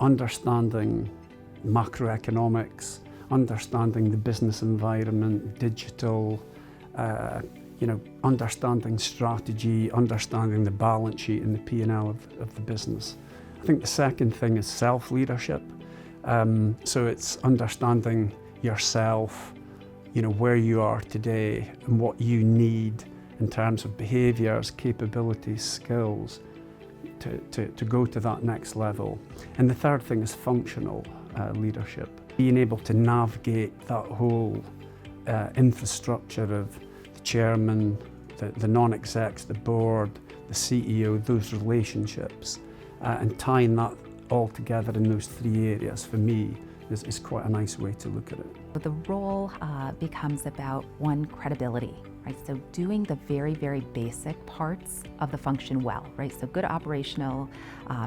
understanding macroeconomics, understanding the business environment, digital, understanding strategy, understanding the balance sheet and the P&L of the business. I think the second thing is self-leadership. So it's understanding yourself, where you are today and what you need in terms of behaviours, capabilities, skills to go to that next level. And the third thing is functional leadership. Being able to navigate that whole infrastructure of the chairman, the non-execs, the board, the CEO, those relationships, and tying that all together in those three areas, for me, is quite a nice way to look at it. The role becomes about, one, credibility, right? So doing the very, very basic parts of the function well, right? So good operational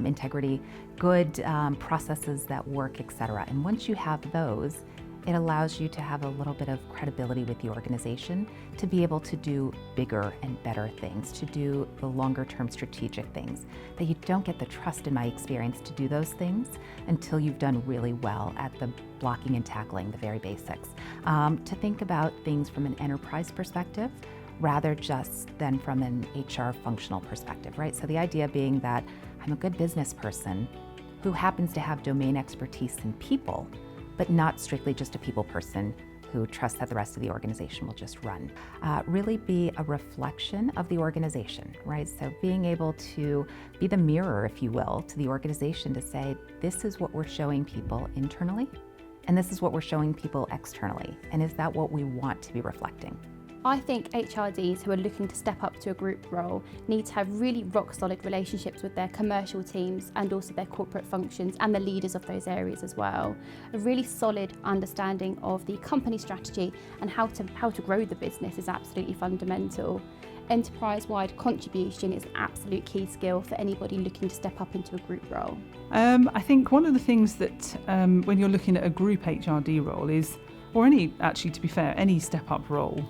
integrity, good processes that work, etc. And once you have those, it allows you to have a little bit of credibility with the organization to be able to do bigger and better things, to do the longer term strategic things. That you don't get the trust, in my experience, to do those things until you've done really well at the blocking and tackling, the very basics. To think about things from an enterprise perspective, rather just than from an HR functional perspective, right? So the idea being that I'm a good business person who happens to have domain expertise in people, but not strictly just a people person who trusts that the rest of the organization will just run. Really be a reflection of the organization, right? So being able to be the mirror, if you will, to the organization to say, this is what we're showing people internally, and this is what we're showing people externally. And is that what we want to be reflecting? I think HRDs who are looking to step up to a group role need to have really rock solid relationships with their commercial teams and also their corporate functions and the leaders of those areas as well. A really solid understanding of the company strategy and how to grow the business is absolutely fundamental. Enterprise-wide contribution is an absolute key skill for anybody looking to step up into a group role. I think one of the things that when you're looking at a group HRD role is, or any, actually to be fair, any step up role,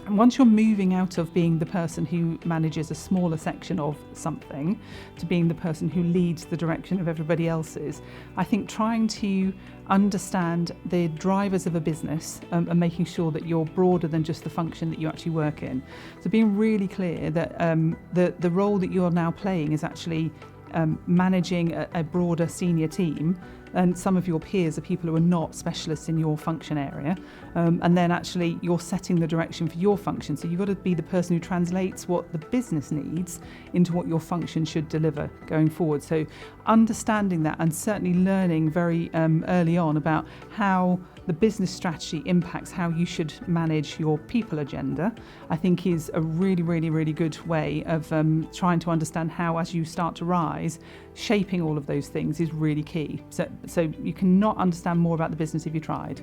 and once you're moving out of being the person who manages a smaller section of something to being the person who leads the direction of everybody else's, I think trying to understand the drivers of a business and making sure that you're broader than just the function that you actually work in. So being really clear that the role that you're now playing is actually managing a broader senior team, and some of your peers are people who are not specialists in your function area, and then actually you're setting the direction for your function. So you've got to be the person who translates what the business needs into what your function should deliver going forward. So understanding that and certainly learning very early on about how the business strategy impacts how you should manage your people agenda, I think is a really, really, really good way of trying to understand how, as you start to rise, shaping all of those things is really key. So you cannot understand more about the business if you tried.